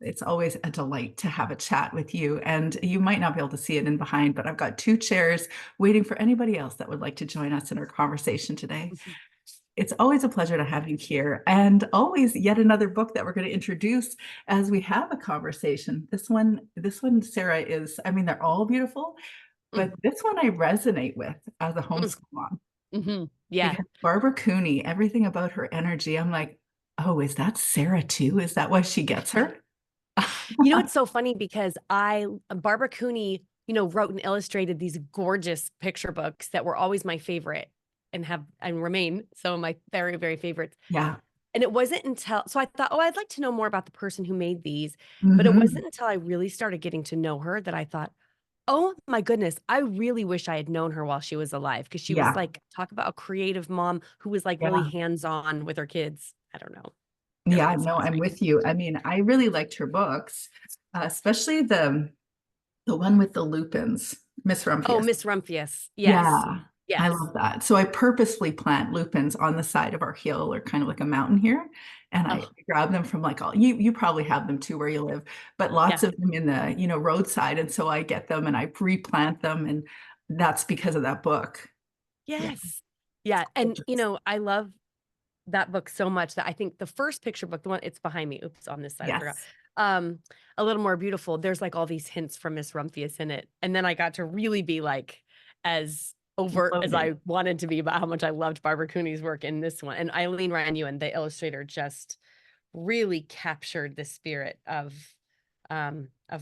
It's always a delight to have a chat with you. And you might not be able to see it in behind, but I've got 2 chairs waiting for anybody else that would like to join us in our conversation today. It's always a pleasure to have you here, and always yet another book that we're going to introduce as we have a conversation. This one, Sarah, is, I mean, they're all beautiful, but this one I resonate with as a homeschool mom. Yeah. Because Barbara Cooney, everything about her energy, I'm like, oh, is that Sarah too? Is that why she gets her? You know, it's so funny because Barbara Cooney, wrote and illustrated these gorgeous picture books that were always my favorite and remain some of my very, very favorites. Yeah. And it wasn't until, so I thought, oh, I'd like to know more about the person who made these. But it Mhm. wasn't until I really started getting to know her that I thought, oh my goodness, I really wish I had known her while she was alive. Because she was Yeah. like, talk about a creative mom who was like really Yeah. hands-on with her kids. I don't know. It Yeah, was no, I'm great. with you. I mean, I really liked her books, especially the one with the lupins, Miss Oh, Rumphius. Miss Rumphius. Yes. Yeah, I Yes. love that. So I purposely plant lupins on the side of our hill, or kind of like a mountain here. And I Oh, grab them from like all you probably have them too where you live, but lots yeah. of them in the, roadside. And so I get them and I replant them. And that's because of that book. Yeah. Yes. Yeah. And, I love that book so much that I think the first picture book, the one it's behind me, oops, on this side, I forgot. Yes. Um, A Little More Beautiful. There's like all these hints from Miss Rumphius in it. And then I got to really be like as overt as Loaded. I wanted to be about how much I loved Barbara Cooney's work in this one. And Eileen Ranu, the illustrator, just really captured the spirit of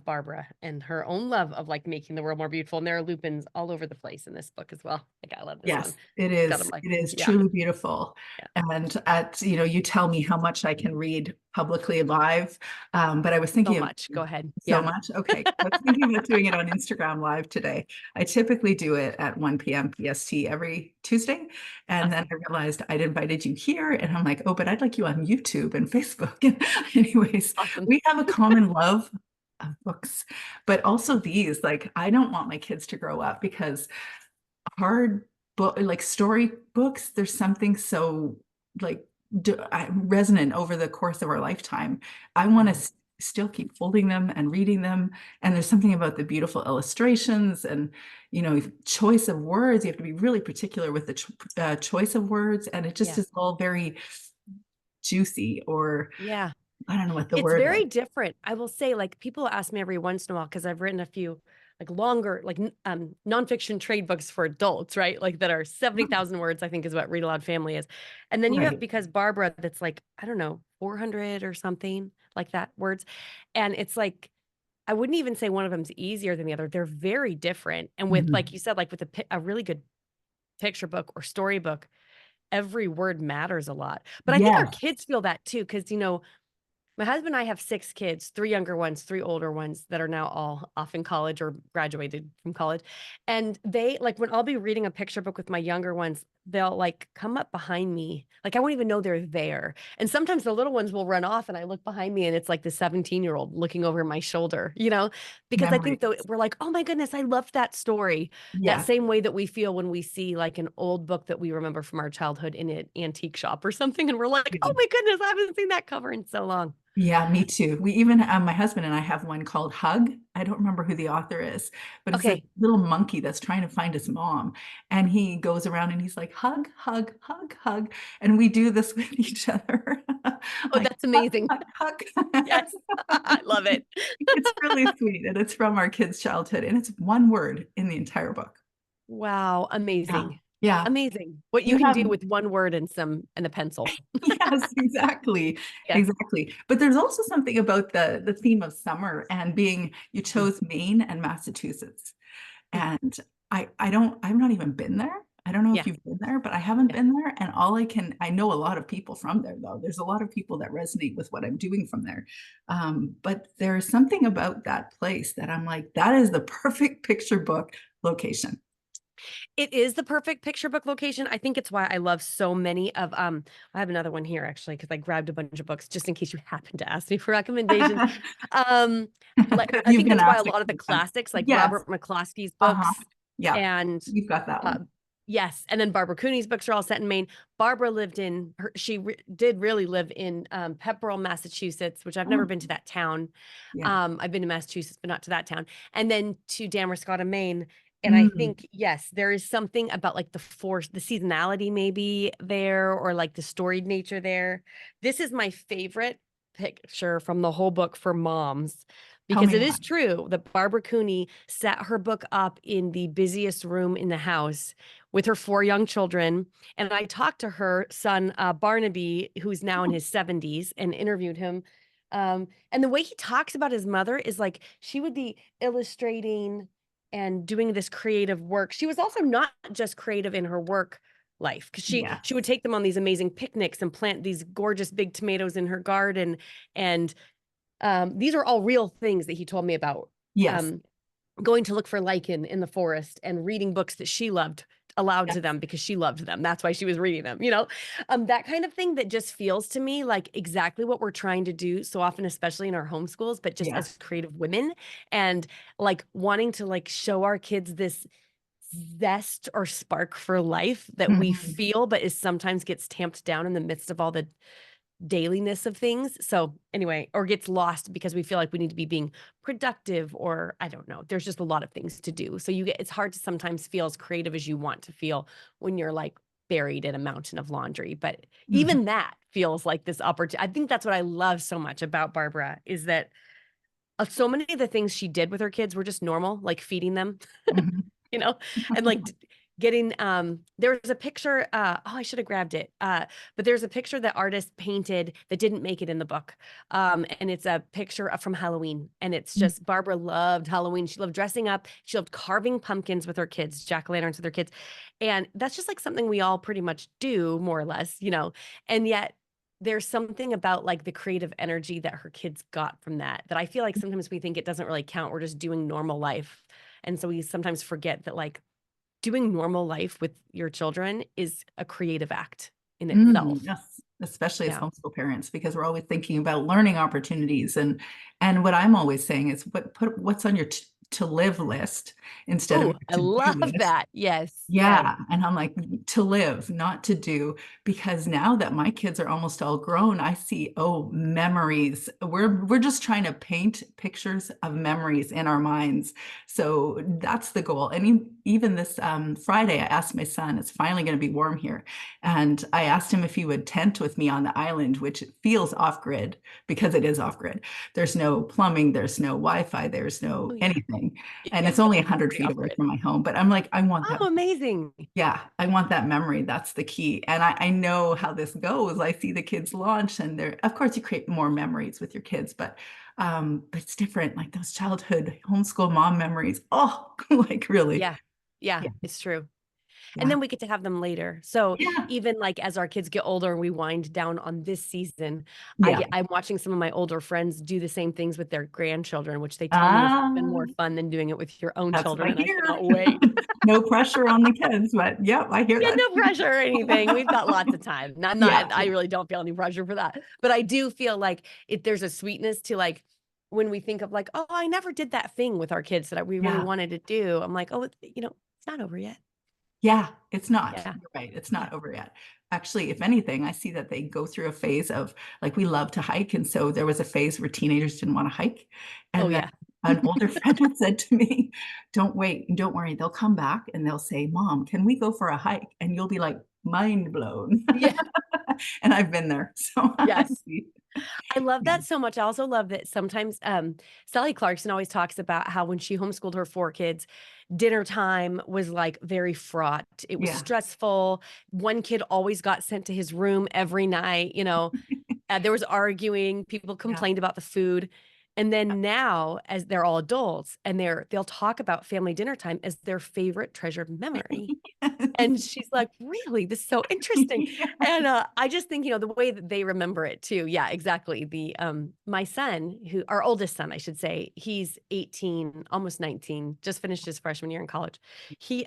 Barbara and her own love of like making the world more beautiful. And there are lupins all over the place in this book as well. Like I love this one. Yes, it Got them is. like, It is yeah, truly beautiful. yeah. And you tell me how much I can read publicly live. But I was So thinking of much. Go ahead. so Yeah. much. Okay. I was thinking about doing it on Instagram Live today. I typically do it at 1 p.m. PST every Tuesday. And then Awesome. I realized I'd invited you here. And I'm like, oh, but I'd like you on YouTube and Facebook. Anyways, Awesome. we have a common love of books, but also these. Like, I don't want my kids to grow up because hard book, like story books, there's something so like resonant over the course of our lifetime. I want to still keep holding them and reading them. And there's something about the beautiful illustrations and, choice of words. You have to be really particular with the choice of words. And it just Yeah. is all very juicy, or Yeah. I don't know what the It's word very is. different. I will say, like, people ask me every once in a while because I've written a few like longer, like nonfiction trade books for adults, right? Like that are 70,000 words, I think is what Read Aloud Family is. And then you have, Right. because Barbara, that's like, I don't know, 400 or something like that words. And it's like, I wouldn't even say one of them's easier than the other. They're very different. And with, like Mhm. you said, like with a really good picture book or storybook, every word matters a lot. But I think our Yes. kids feel that too, because, my husband and I have 6 kids, 3 younger ones, 3 older ones that are now all off in college or graduated from college. And they like when I'll be reading a picture book with my younger ones, they'll like come up behind me. Like I won't even know they're there. And sometimes the little ones will run off and I look behind me and it's like the 17-year-old looking over my shoulder, because I think though Memories. we're like, oh my goodness, I loved that story. That Yes. same way that we feel when we see like an old book that we remember from our childhood in an antique shop or something. And we're like, oh my goodness, I haven't seen that cover in so long. Yeah, me too. We even, my husband and I have one called Hug. I don't remember who the author is, but it's a Okay. little monkey that's trying to find his mom. And he goes around and he's like, hug, hug, hug, hug. And we do this with each other. Oh, Like, that's hug, amazing. hug, hug. Yes. I love it. It's really sweet. And it's from our kids' childhood. And it's one word in the entire book. Wow, Yeah. amazing. Yeah. Amazing. What you You can do have with one word and a pencil. Yes, exactly. Yeah. Exactly. But there's also something about the theme of summer and being, you Mm. chose Maine and Massachusetts. And I've not even been there. I don't know if Yeah. you've been there, but I haven't Yeah. been there. And I know a lot of people from there, though. There's a lot of people that resonate with what I'm doing from there. But there's something about that place that I'm like, that is the perfect picture book location. It is the perfect picture book location. I think it's why I love so many of I have another one here actually because I grabbed a bunch of books just in case you happen to ask me for recommendations. Um like I You've think been it's why a asked a lot of the couple times. classics like Yes. Robert McCloskey's Uh-huh. books Yeah. and You've got that uh, one. Yes, and then Barbara Cooney's books are all set in Maine. Barbara lived in her she re did really live in, Pepperell, Massachusetts, which I've never Oh, been to that town. yeah. I've been to Massachusetts, but not to that town, and then to Damascotta, Maine, and I Mm, think, yes, there is something about, like, the seasonality maybe there, or, like, the storied nature there. This is my favorite picture from the whole book for moms, tell because me it why. is true that Barbara Cooney set her book up in the busiest room in the house with her 4 young children, and I talked to her son, Barnaby, who's now in his 70s, and interviewed him, and the way he talks about his mother is like she would be illustrating and doing this creative work. She was also not just creative in her work life, because she would Yes. take them on these amazing picnics and plant these gorgeous big tomatoes in her garden, and, these are all real things that he told me about. Yes. Um, Going to look for lichen in the forest and reading books that she loved aloud to Yes. them because she loved them. That's why she was reading them, that kind of thing that just feels to me like exactly what we're trying to do so often, especially in our homeschools, but just Yeah. as creative women, and like wanting to like show our kids this zest or spark for life that we Mhm. feel, but is sometimes gets tamped down in the midst of all the dailiness of things. So anyway, or gets lost because we feel like we need to be being productive, or I don't know. There's just a lot of things to do. So it's hard to sometimes feel as creative as you want to feel when you're like buried in a mountain of laundry. But Mhm. even that feels like this opportunity. I think that's what I love so much about Barbara is that so many of the things she did with her kids were just normal, like feeding them, Mhm. you know, and like getting there was a picture, oh, I should have grabbed it, but there's a picture that artist painted that didn't make it in the book, and it's a picture from Halloween, and it's Mm, just Barbara loved Halloween. She loved dressing up, she loved carving pumpkins with her kids, jack-o'-lanterns with her kids, and that's just like something we all pretty much do more or less, and yet there's something about like the creative energy that her kids got from that I feel like sometimes we think it doesn't really count, we're just doing normal life, and so we sometimes forget that like doing normal life with your children is a creative act in itself. yes, especially as Yeah. homeschool parents, because we're always thinking about learning opportunities, and what I'm always saying is put what's on your to live list instead of Ooh, your I to do love list. that. Yes, yes. Yeah, and I'm like, to live, not to do, because now that my kids are almost all grown, I see, oh, memories. We're just trying to paint pictures of memories in our minds. So that's the goal. And even this Friday, I asked my son, it's finally going to be warm here, and I asked him if he would tent with me on the island, which feels off grid because it is off grid. There's no plumbing, there's no Wi-Fi, there's Oh, no yeah. anything, and Yeah, it's only it's 100 pretty feet off away grid. from my home. But I'm like, I want that. Oh, amazing. Yeah, I want that memory. That's the key. And I know how this goes. I see the kids launch, and they're, of course, you create more memories with your kids, but it's different. Like those childhood homeschool mom memories. Oh, like really. Yeah. Yeah, Yeah, it's true. And yeah, then we get to have them later. So yeah, even like as our kids get older and we wind down on this season, yeah. I'm watching some of my older friends do the same things with their grandchildren, which they tell me is even Ah, more fun than doing it with your own that's what children. I And I hear. cannot wait. No pressure on the kids, but yep, I hear Yeah, that. no pressure or anything. We've got lots of time. Yeah, I really don't feel any pressure for that. But I do feel like there's a sweetness to like when we think of like, oh, I never did that thing with our kids that we really yeah. wanted to do. I'm like, oh, it's not over yet. Yeah, it's not. Yeah. You're right. It's Yeah. not over yet. Actually, if anything, I see that they go through a phase of like we love to hike. And so there was a phase where teenagers didn't want to hike. Oh, And then yeah. an older friend had said to me, don't wait, don't worry. They'll come back and they'll say, Mom, can we go for a hike? And you'll be like, mind blown. Yeah. And I've been there. So I Yes. see. I love Yeah. that so much. I also love that sometimes Sally Clarkson always talks about how when she homeschooled her 4 kids, dinner time was like very fraught. It was Yeah. stressful. One kid always got sent to his room every night, there was arguing, people Yeah. complained about the food. And then now, as they're all adults and they'll talk about family dinner time as their favorite treasured memory. And she's like, "Really? This is so interesting." Yeah. And, I just think, the way that they remember it too. Yeah, exactly. My son, our oldest son, I should say, he's 18, almost 19, just finished his freshman year in college. He,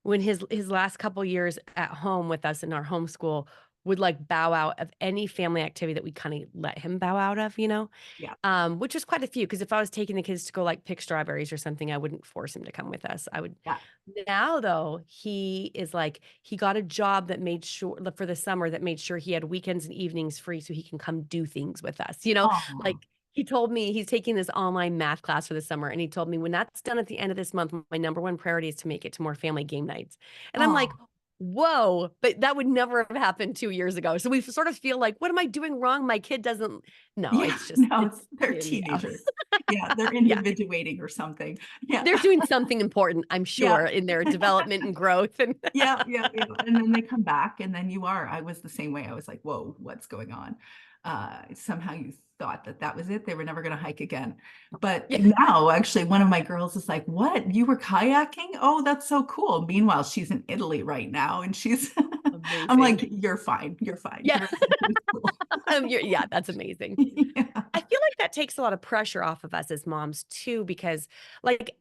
when his last couple years at home with us in our homeschool, would like bow out of any family activity that we kind of let him bow out of, Yeah. which was quite a few. Because if I was taking the kids to go like pick strawberries or something, I wouldn't force him to come with us. I would. Yeah. Now though, he is like, he got a job that made sure for the summer that made sure he had weekends and evenings free so he can come do things with us, Oh, like he told me he's taking this online math class for the summer. And he told me when that's done at the end of this month, my number one priority is to make it to more family game nights. And I'm like, oh, whoa, but that would never have happened 2 years ago. So we sort of feel like, what am I doing wrong? My kid doesn't, no, yeah. it's just, No, it's they're in the house. teenagers. Yeah, they're Yeah. individuating or something. Yeah. They're doing something important, I'm Yeah. sure, in their development and growth. And Yeah, yeah, yeah. And then they come back, and then I was the same way. I was like, whoa, what's going on? Somehow you thought that that was it. They were never going to hike again. But yeah, now, actually, one of my girls is like, what? You were kayaking? Oh, that's so cool. Meanwhile, she's in Italy right now, and I'm amazing. like, you're fine. You're fine. Yeah. You're cool. Yeah, that's amazing. Yeah. I feel like that takes a lot of pressure off of us as moms too, because like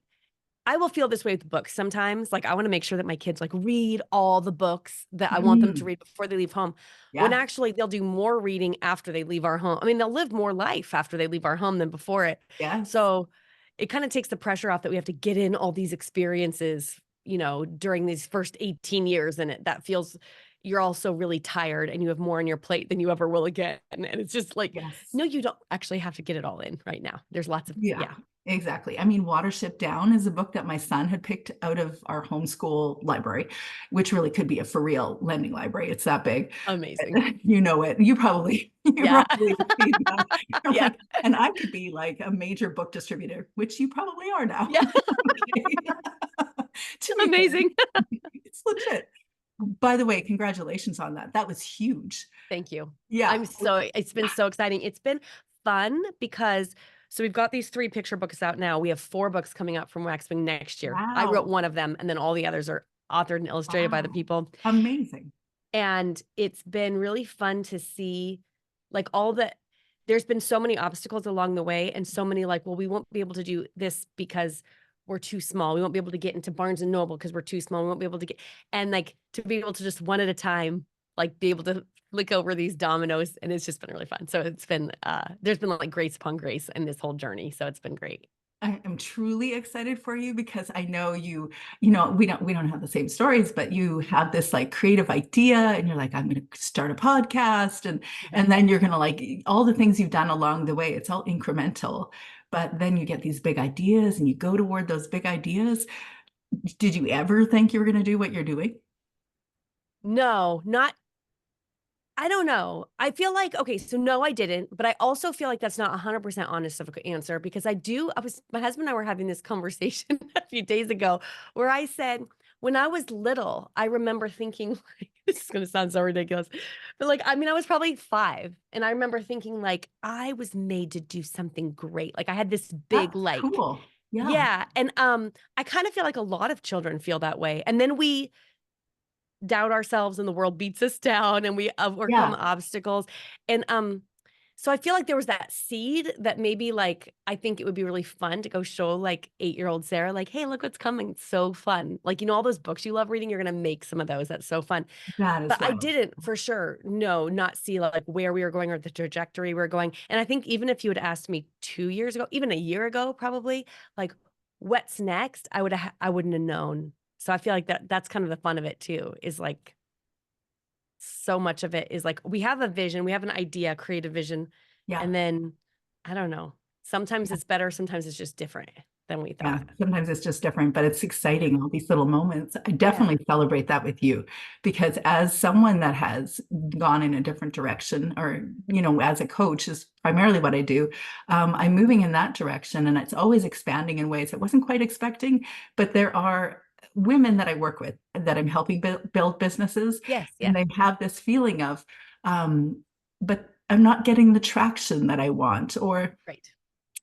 I will feel this way with books sometimes. Like I want to make sure that my kids like read all the books that I want them to Mm, read before they leave home. When yeah. actually they'll do more reading after they leave our home. I mean, they'll live more life after they leave our home than before it. Yes. So it kind of takes the pressure off that we have to get in all these experiences, during these first 18 years. And that feels you're also really tired and you have more on your plate than you ever will again. And it's just like, Yes. no, you don't actually have to get it all in right now. There's lots of, Yeah, yeah, exactly. I mean, Watership Down is a book that my son had picked out of our homeschool library, which really could be a for real lending library. It's that big. amazing. You know it. You Yeah. probably have seen that. You're Yeah. like, and I could be like a major book distributor, which you probably are now. Yeah. Okay. To be fair, Amazing. it's legit. By the way, congratulations on that. That was huge. Thank you. Yeah. It's been so exciting. It's been fun because so we've got these 3 picture books out now. We have 4 books coming out from Waxwing next year. I wrote Wow. one of them and then all the others are authored and illustrated by the Wow. people. Amazing. And it's been really fun to see like there's been so many obstacles along the way and so many like, well, we won't be able to do this because we're too small. We won't be able to get into Barnes and Noble because we're too small. We won't be able to get, and like to be able to just one at a time, like be able to flick over these dominoes. And it's just been really fun. So it's been, there's been like grace upon grace in this whole journey. So it's been great. I am truly excited for you because I know we don't have the same stories, but you have this like creative idea and you're like, I'm going to start a podcast and then you're going to like all the things you've done along the way. It's all incremental, but then you get these big ideas and you go toward those big ideas. Did you ever think you were going to do what you're doing? No, not I don't know. I feel like, okay, so no, I didn't, but I also feel like that's not 100% honest of an answer because my husband and I were having this conversation a few days ago where I said, when I was little, I remember thinking, like, this is going to sound so ridiculous, but like, I mean, I was probably 5 and I remember thinking like, I was made to do something great. Like I had this big, That's like, cool. Yeah. yeah. And I kind of feel like a lot of children feel that way. And then we doubt ourselves and the world beats us down and we overcome Yeah. obstacles. And so I feel like there was that seed that maybe like I think it would be really fun to go show like 8-year-old Sarah, like, hey, look what's coming. It's so fun. Like, all those books you love reading, you're gonna make some of those. That's so fun. That But is I wild. didn't for sure, no, not see like where we were going or the trajectory we were going. And I think even if you had asked me 2 years ago, even a year ago, probably, like, what's next, I wouldn't have known. So I feel like that's kind of the fun of it too, is like so much of it is like we have a vision, we have an idea, creative vision, Yeah. and then I don't know. Sometimes it's better, sometimes it's just different than we Yeah, thought. sometimes it's just different, but it's exciting, all these little moments. I Yeah. definitely celebrate that with you because as someone that has gone in a different direction, or, as a coach is primarily what I do, I'm moving in that direction and it's always expanding in ways I wasn't quite expecting. But there are women that I work with that I'm helping build businesses, Yes. Yeah. and they have this feeling of, but I'm not getting the traction that I want, or Right.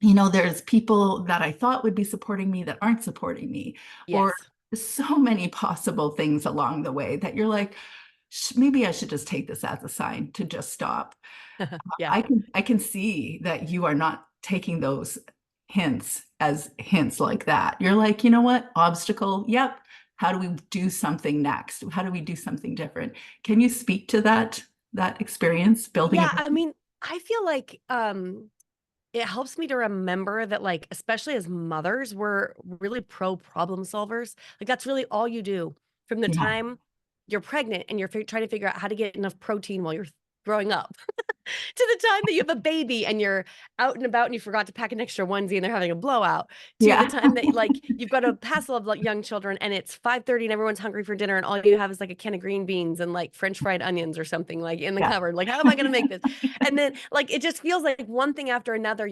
there's people that I thought would be supporting me that aren't supporting me, or Yes. so many possible things along the way that you're like, maybe I should just take this as a sign to just stop. Yeah. I can see that you are not taking those hints as hints like that. You're like, you know what? Obstacle. Yep. How do we do something next? How do we do something different? Can you speak to that? that experience building Yeah, it? I mean, I feel like it helps me to remember that, like, especially as mothers, we're really pro problem solvers. Like, that's really all you do from the Yeah. time you're pregnant and you're trying to figure out how to get enough protein while you're growing up to the time that you have a baby and you're out and about and you forgot to pack an extra onesie and they're having a blowout, to the Yeah. time that like you've got a passel of like young children and it's 5:30 and everyone's hungry for dinner and all you have is like a can of green beans and like French fried onions or something like in the Yeah. cupboard. Like, how am I going to make this? And then like it just feels like one thing after another,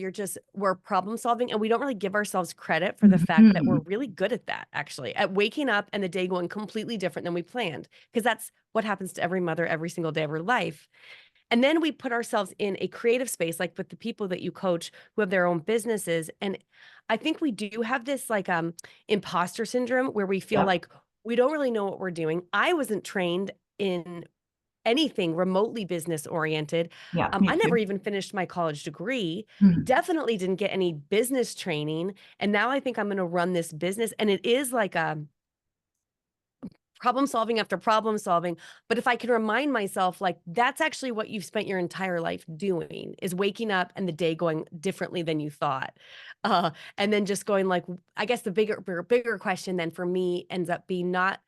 we're problem solving and we don't really give ourselves credit for the fact that we're Mhm. really good at that, actually, at waking up and the day going completely different than we planned. Because that's what happens to every mother every single day of her life. And then we put ourselves in a creative space, like with the people that you coach who have their own businesses. And I think we do have this like imposter syndrome where we feel Yep. like we don't really know what we're doing. I wasn't trained in anything remotely business oriented. Yeah, me I never too. even finished my college degree, Mhm. definitely didn't get any business training. And now I think I'm going to run this business. And it is like a problem solving after problem solving. But if I can remind myself, like, that's actually what you've spent your entire life doing is waking up and the day going differently than you thought. And then just going like, I guess the bigger question then for me ends up being not,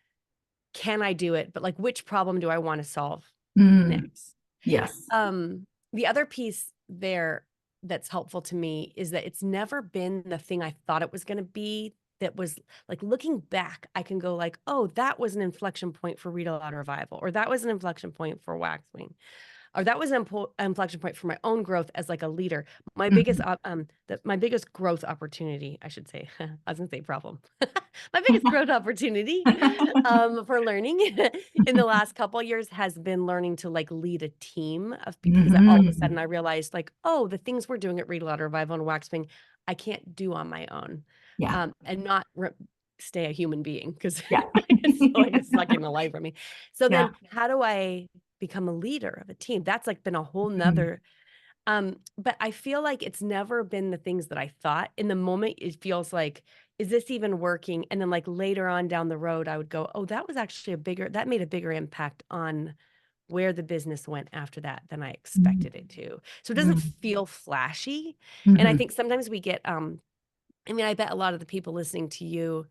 can I do it? But like, which problem do I want to solve Mm. next? Yes. The other piece there that's helpful to me is that it's never been the thing I thought it was going to be. That was like looking back, I can go like, oh, that was an inflection point for Read-Aloud Revival, or that was an inflection point for Waxwing, or that was an inflection point for my own growth as like a leader. My biggest Mhm. my biggest growth opportunity, I should say, I was gonna say problem. My biggest growth opportunity for learning in the last couple of years has been learning to like lead a team of people because all of a sudden Mhm. I realized like, oh, the things we're doing at Read-Aloud Revival and Waxwing, I can't do on my own. Yeah. And not stay a human being because Yeah. it's like it's sucking the life from me. So Yeah. then how do I become a leader of a team? That's like been a whole Mhm. nother but I feel like it's never been the things that I thought. In the moment, it feels like, is this even working? And then like later on down the road, I would go, oh, that was actually that made a bigger impact on where the business went after that than I expected it to. So it doesn't Mhm. feel flashy. And I Mhm. think sometimes we get I mean, I bet a lot of the people listening to you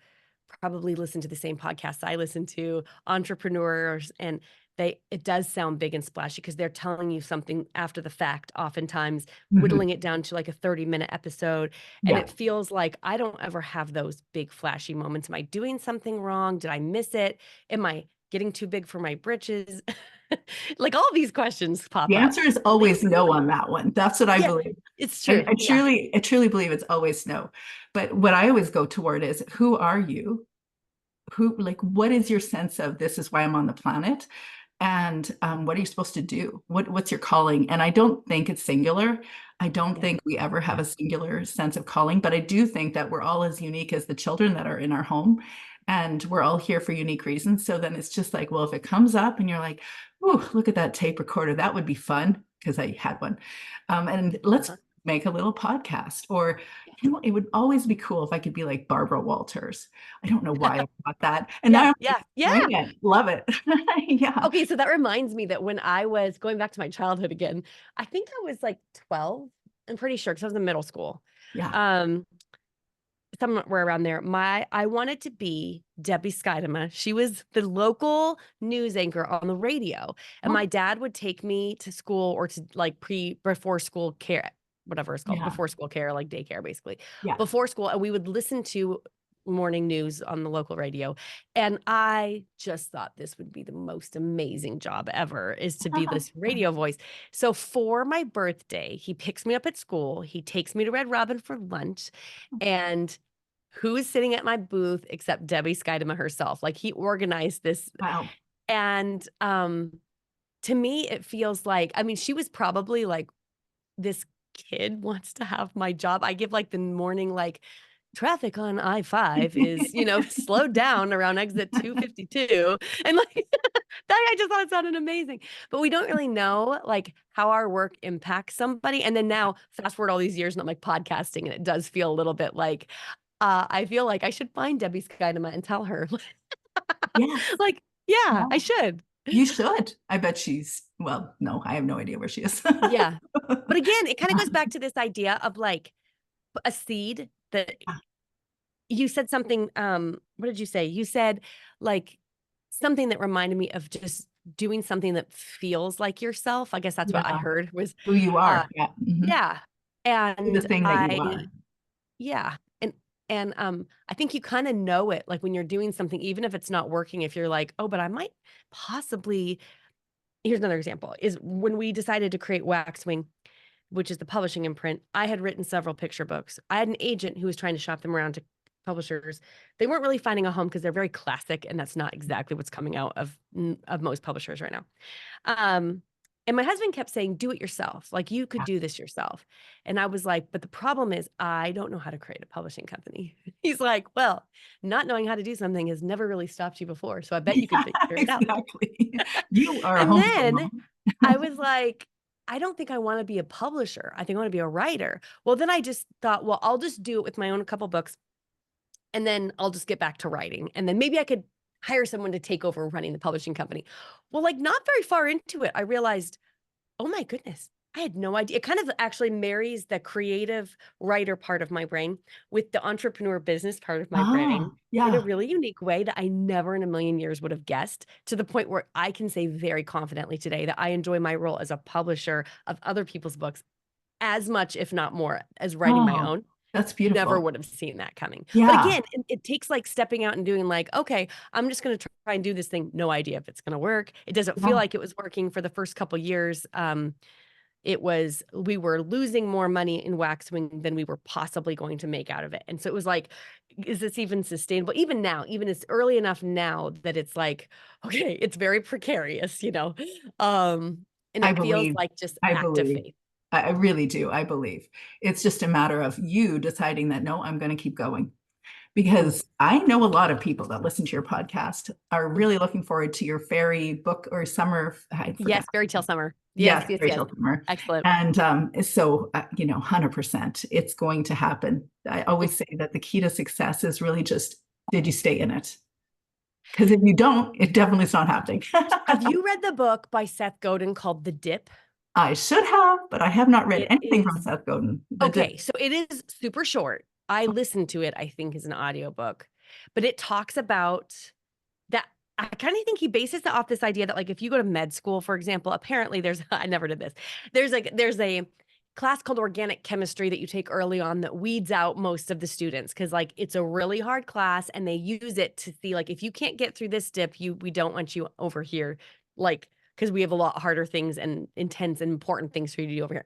probably listen to the same podcasts I listen to, entrepreneurs, and it does sound big and splashy because they're telling you something after the fact, oftentimes Mhm. whittling it down to like a 30-minute episode. And Yeah. it feels like I don't ever have those big flashy moments. Am I doing something wrong? Did I miss it? Am I getting too big for my britches? Like all these questions pop The up. answer is But always no on that one. That's what I yeah, believe. it's I, true. I Yeah. truly, I truly believe it's always no. But what I always go toward is, who are you? Like, what is your sense of this is why I'm on the planet? And what are you supposed to do? What's your calling? And I don't think it's singular. I don't Yeah. think we ever have a singular sense of calling, but I do think that we're all as unique as the children that are in our home, and we're all here for unique reasons. So then it's just like, well, if it comes up and you're like, oh, look at that tape recorder, that would be fun because I had one. And let's Uh-huh. make a little podcast. Or, it would always be cool if I could be like Barbara Walters. I don't know why I thought that. And Yeah. now I'm Yeah. doing Yeah. it. Love it. Yeah. Okay, so that reminds me that when I was going back to my childhood again, I think I was like 12. I'm pretty sure because I was in middle school. Yeah. Um, Somewhere around there. I wanted to be Debbie Skydema. She was the local news anchor on the radio. And my Oh, dad would take me to school or to like before school care, whatever it's called, yeah. before school care, like daycare, basically. Yeah. Before school, and we would listen to morning news on the local radio. And I just thought this would be the most amazing job ever, is to be this radio voice. So for my birthday, he picks me up at school. He takes me to Red Robin for lunch. And who is sitting at my booth except Debbie Skydema herself? Like he organized this. Wow. And to me, it feels like, I mean, she was probably like, this kid wants to have my job. I give like the morning, like, traffic on I-5 is, slowed down around exit 252. And like that, I just thought it sounded amazing. But we don't really know like how our work impacts somebody. And then now fast forward all these years and I'm like podcasting and it does feel a little bit like I feel like I should find Debbie Skydema and tell her Yes. like, yeah, I No. should. You should. I bet well, no, I have no idea where she is. Yeah. But again, it kind of goes back to this idea of like a seed that you said something, what did you say? You said like something that reminded me of just doing something that feels like yourself. I guess that's what I Yeah, heard was, who you uh, are. Yeah. yeah. The And thing that you are. yeah. And I think you kind of know it, like when you're doing something, even if it's not working, if you're like, oh, but I might possibly, here's another example, is when we decided to create Waxwing, which is the publishing imprint. I had written several picture books. I had an agent who was trying to shop them around to publishers. They weren't really finding a home because they're very classic, and that's not exactly what's coming out of most publishers right now. And my husband kept saying, do it yourself. Like you could Yeah. do this yourself. And I was like, but the problem is I don't know how to create a publishing company. He's like, well, not knowing how to do something has never really stopped you before. So I bet you could Yeah, figure it out. exactly. You are a And homeschool then mom. I was like, I don't think I want to be a publisher. I think I want to be a writer. Well, then I just thought, well, I'll just do it with my own couple books and then I'll just get back to writing. And then maybe I could hire someone to take over running the publishing company. Well, like not very far into it, I realized, oh my goodness, I had no idea. It kind of actually marries the creative writer part of my brain with the entrepreneur business part of my Ah, brain in a yeah. really unique way that I never in a million years would have guessed, to the point where I can say very confidently today that I enjoy my role as a publisher of other people's books as much, if not more, as writing my Oh, own. that's Never beautiful. would have seen that coming. But Yeah. again, it takes like stepping out and doing like, okay, I'm just going to try and do this thing. No idea if it's going to work. It doesn't feel Yeah. like it was working for the first couple years. We were losing more money in Waxwing than we were possibly going to make out of it. And so it was like, is this even sustainable? Even now, even it's early enough now that it's like, okay, it's very precarious, you know? And I it feels believe. like just I act of believe. faith. I really do. I believe. It's just a matter of you deciding that, no, I'm going to keep going. Mhm. Because I know a lot of people that listen to your podcast are Mhm. really looking forward to your fairy book or summer. I forget. Yes, fairy tale summer. Yes, Yes, yes, fairy yes. tale summer. Excellent. And so, 100%, it's going to happen. I always say that the key to success is really just, did you stay in it? Because if you don't, it definitely is not happening. Have you read the book by Seth Godin called The Dip? I should have, but I have not read It anything from is Seth Godin. okay, so it is super short. I listened to it, I think, as an audiobook, but it talks about that. I kind of think he bases it off this idea that, like, if you go to med school, for example, apparently there's, I never did this. There's a class called organic chemistry that you take early on that weeds out most of the students because, like, it's a really hard class and they use it to see, like, if you can't get through this dip, we don't want you over here, like, because we have a lot harder things and intense and important things for you to do over here.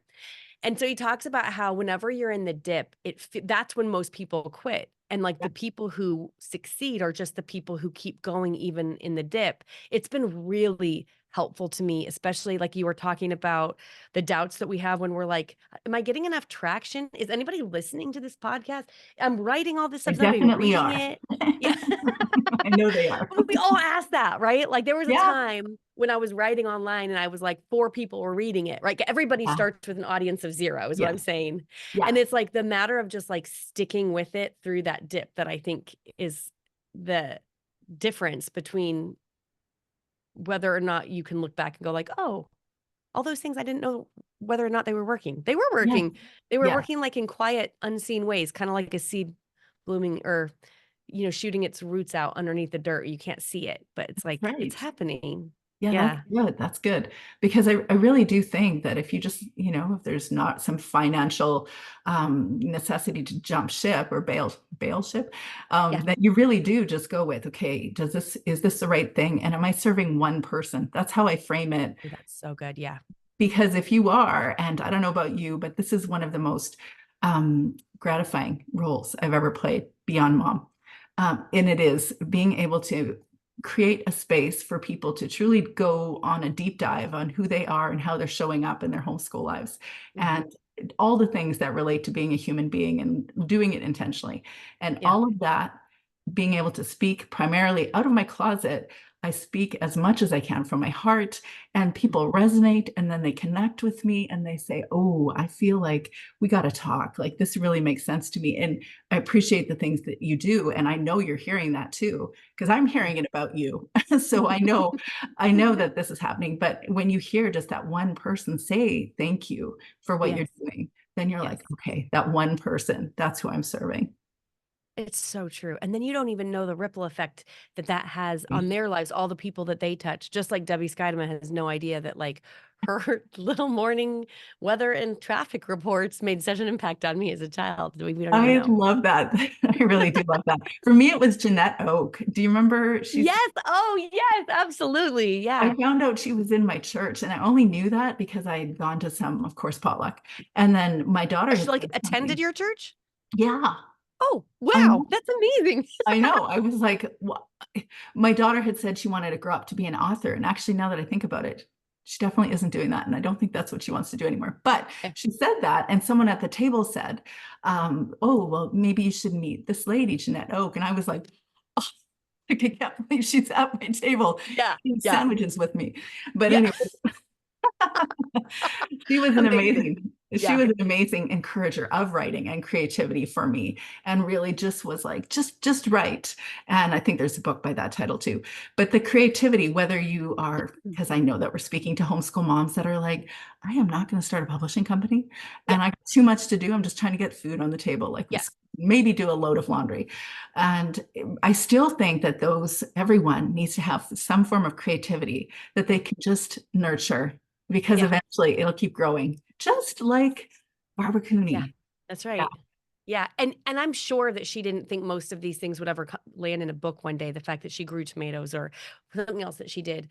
And so he talks about how whenever you're in the dip, that's when most people quit. And like the people who succeed are just the people who keep going even in the dip. It's been really helpful to me, especially like you were talking about the doubts that we have when we're like, am I getting enough traction? Is anybody listening to this podcast? I'm writing all this They stuff. Is anybody definitely reading are. it? Yeah. I know they are. We all ask that, right? Like there was a Yeah. time when I was writing online and I was like, 4 people were reading it, right? Everybody Yeah. starts with an audience of 0 is what I'm Yes. saying. And Yes. it's like the matter of just like sticking with it through that dip that I think is the difference between whether or not you can look back and go like, oh, all those things I didn't know whether or not they were working. They were Yes. working. They were Yes. working like in quiet, unseen ways, kind of like a seed blooming or, shooting its roots out underneath the dirt. You can't see it, but it's That's like, it's right. happening. Yeah, that's Yeah. good. That's good. Because I really do think that if you just, if there's not some financial necessity to jump ship or bail ship, Yeah. that you really do just go with, okay, is this the right thing? And am I serving one person? That's how I frame it. Oh, that's so good. Yeah. Because if you are, and I don't know about you, but this is one of the most gratifying roles I've ever played beyond mom. And it is being able to create a space for people to truly go on a deep dive on who they are and how they're showing up in their homeschool lives Mhm. and all the things that relate to being a human being and doing it intentionally. And Yeah. all of that being able to speak primarily out of my closet. I speak as much as I can from my heart, and people resonate, and then they connect with me and they say, oh, I feel like we got to talk. Like this really makes sense to me. And I appreciate the things that you do. And I know you're hearing that too, because I'm hearing it about you. So I know that this is happening. But when you hear just that one person say thank you for what you're Yes. doing, then you're Yes. like, okay, that one person, that's who I'm serving. It's so true. And then you don't even know the ripple effect that that has on their lives, all the people that they touch. Just like Debbie Skydema has no idea that like her little morning weather and traffic reports made such an impact on me as a child. We don't even I know. love that. I really do love that. For me, it was Jeanette Oak. Do you remember? Yes. Oh, yes, absolutely. I Yeah. found out she was in my church, and I only knew that because I had gone to some, of course, potluck. And then my daughter Oh, had she like said attended something. your church? Yeah, Oh, I wow. know. That's amazing. I know. I was like, what? My daughter had said she wanted to grow up to be an author. And actually, now that I think about it, she definitely isn't doing that. And I don't think that's what she wants to do anymore. But Yeah. she said that. And someone at the table said, oh, well, maybe you should meet this lady, Jeanette Oak. And I was like, oh, I can't believe she's at my table Yeah. eating Yeah. sandwiches with me. But Yeah. anyway, she was an Amazing. amazing, she Yeah. was an amazing encourager of writing and creativity for me, and really just was like, just write. And I think there's a book by that title too. But the creativity, whether you are, because I know that we're speaking to homeschool moms that are like, I am not going to start a publishing company, Yeah. and I got too much to do. I'm just trying to get food on the table. Like we Yeah. maybe do a load of laundry. And I still think that everyone needs to have some form of creativity that they can just nurture, because Yeah. eventually it'll keep growing, just like Barbara Yeah. Cooney. That's Yeah. right. Yeah, and I'm sure that she didn't think most of these things would ever land in a book one day. The fact that she grew tomatoes or something else that she did,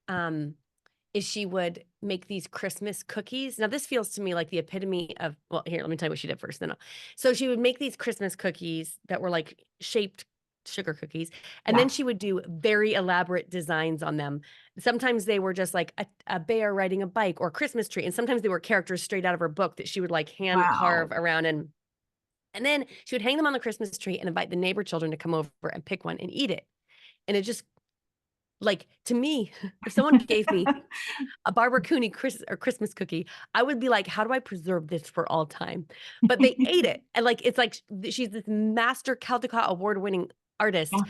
um, is she would make these Christmas cookies. Now, this feels to me like the epitome of, well, here, let me tell you what she did first. Then, so she would make these Christmas cookies that were like shaped sugar cookies, and then Yeah. she would do very elaborate designs on them. Sometimes they were just like a bear riding a bike or a Christmas tree, and sometimes they were characters straight out of her book that she would like hand Wow. carve around and then she would hang them on the Christmas tree and invite the neighbor children to come over and pick one and eat it. And it just like to me, if someone gave me a Barbara Cooney Christmas cookie, I would be like, how do I preserve this for all time? But they ate it. And like it's like she's this master Caldecott award-winning artist, Yeah.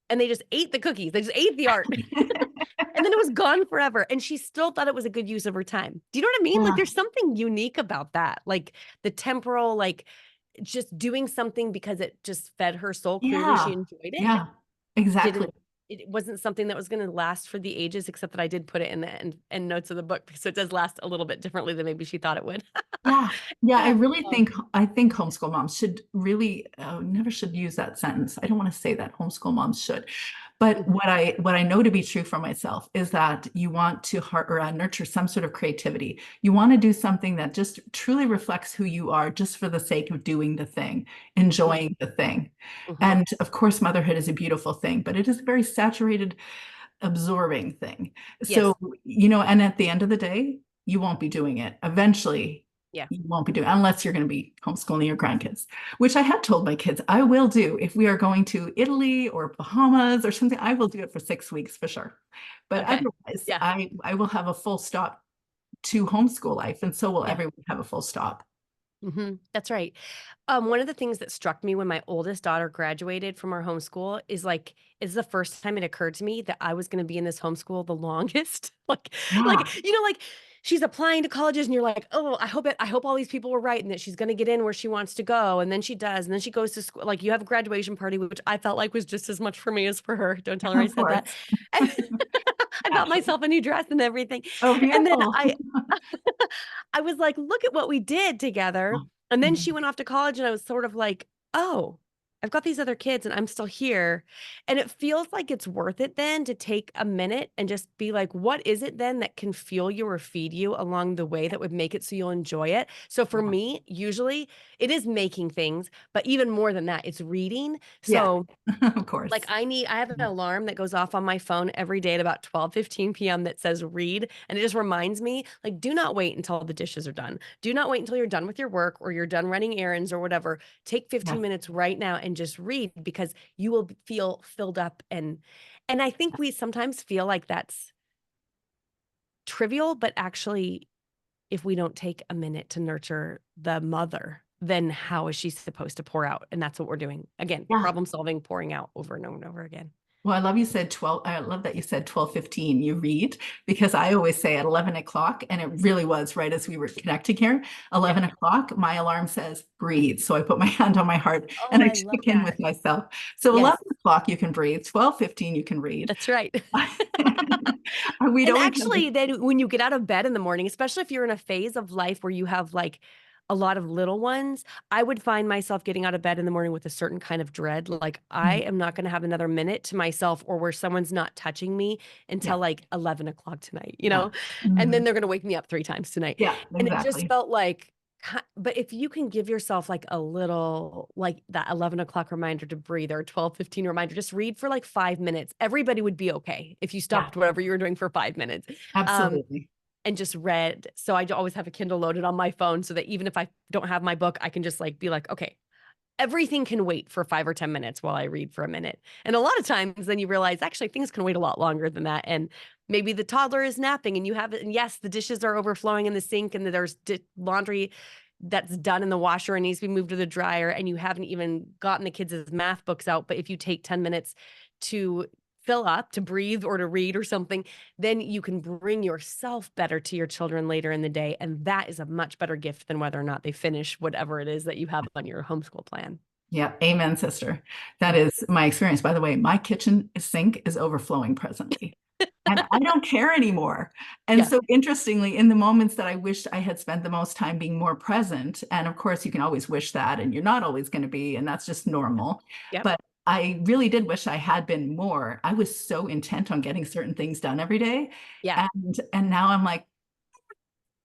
and they just ate the cookies. They just ate the art. And then it was gone forever. And she still thought it was a good use of her time. Do you know what I mean? Like Yeah. there's something unique about that. Like the temporal, like just doing something because it just fed her soul. Clearly, she Yeah. enjoyed it. Yeah. Exactly. Didn't it wasn't something that was going to last for the ages, except that I did put it in the end notes of the book, so it does last a little bit differently than maybe she thought it would. Yeah. Yeah. I Yeah. really Oh, think, I think homeschool moms should really, never should use that sentence. I don't want to say that homeschool moms should. But mhm. what I know to be true for myself is that you want to nurture some sort of creativity. You want to do something that just truly reflects who you are, just for the sake of doing the thing, Yeah. enjoying the thing. Mhm. And of course, motherhood is a beautiful thing, but it is a very saturated, absorbing thing. Yes. So, and at the end of the day, you won't be doing it. Eventually, Yeah. you won't be doing, unless you're going to be homeschooling your grandkids, which I have told my kids I will do. If we are going to Italy or Bahamas or something, I will do it for 6 weeks for sure. But Okay. otherwise, Yeah. I will have a full stop to homeschool life, and so will Yeah. everyone have a full stop. That's right. One of the things that struck me when my oldest daughter graduated from our homeschool is like, is the first time it occurred to me that I was going to be in this homeschool the longest. Yeah. Like she's applying to colleges and you're like, oh, I hope all these people were right and that she's going to get in where she wants to go. And then she does. And then she goes to school. Like you have a graduation party, which I felt like was just as much for me as for her. Don't tell her I Of said that. course. And I bought Absolutely. myself a new dress and everything. Oh, And then beautiful. I was like, look at what we did together. And then she went off to college, and I was sort of like, oh, I've got these other kids and I'm still here. And it feels like it's worth it then to take a minute and just be like, what is it then that can fuel you or feed you along the way that would make it so you'll enjoy it? So for me, usually it is making things, but even more than that, it's reading. Yeah, So of course. like I have an alarm that goes off on my phone every day at about 12:15 p.m. that says read. And it just reminds me, like, do not wait until the dishes are done. Do not wait until you're done with your work or you're done running errands or whatever. Take 15 Yes. minutes right now and just read, because you will feel filled up. And I think we sometimes feel like that's trivial, but actually, if we don't take a minute to nurture the mother, then how is she supposed to pour out? And that's what we're doing. Again, Yeah. problem solving, pouring out over and over and over again. Well, I love you said 12. I love that you said 12:15 you read, because I always say at 11 o'clock, and it really was right as we were connecting here, 11 o'clock, my alarm says breathe. So I put my hand on my heart Oh, and I I love check in that. with myself. So Yes, 11 o'clock you can breathe, 12:15 you can read. that's right. We'd And always have actually, then when you get out of bed in the morning, especially if you're in a phase of life where you have like a lot of little ones, I would find myself getting out of bed in the morning with a certain kind of dread. Like, I am not going to have another minute to myself, or where someone's not touching me until yeah, like 11 o'clock tonight, yeah. and then Mhm. they're going to wake me up 3 times tonight. Yeah, And it just exactly. felt like, but if you can give yourself like a little, like that 11 o'clock reminder to breathe, or 12:15 reminder, just read for like 5 minutes. Everybody would be okay if you Yeah, stopped whatever you were doing for 5 minutes. Um, absolutely. and just read. So I always have a Kindle loaded on my phone, so that even if I don't have my book, I can just like be like, okay, everything can wait for 5 or 10 minutes while I read for a minute. And a lot of times then you realize actually things can wait a lot longer than that. And maybe the toddler is napping and you have it. And yes, the dishes are overflowing in the sink, and there's laundry that's done in the washer and needs to be moved to the dryer, and you haven't even gotten the kids' math books out. But if you take 10 minutes to fill up, to breathe, or to read or something, then you can bring yourself better to your children later in the day. And that is a much better gift than whether or not they finish whatever it is that you have on your homeschool plan. Yeah, amen, sister. That Yeah. is my experience. By the way, my kitchen sink is overflowing presently. And I don't care anymore. And Yeah. so interestingly, in the moments that I wished I had spent the most time being more present, and of course you can always wish that, and you're not always going to be, and that's just normal. Yep. But I really did wish I had been more. I was so intent on getting certain things done every day. Yeah. And now I'm like,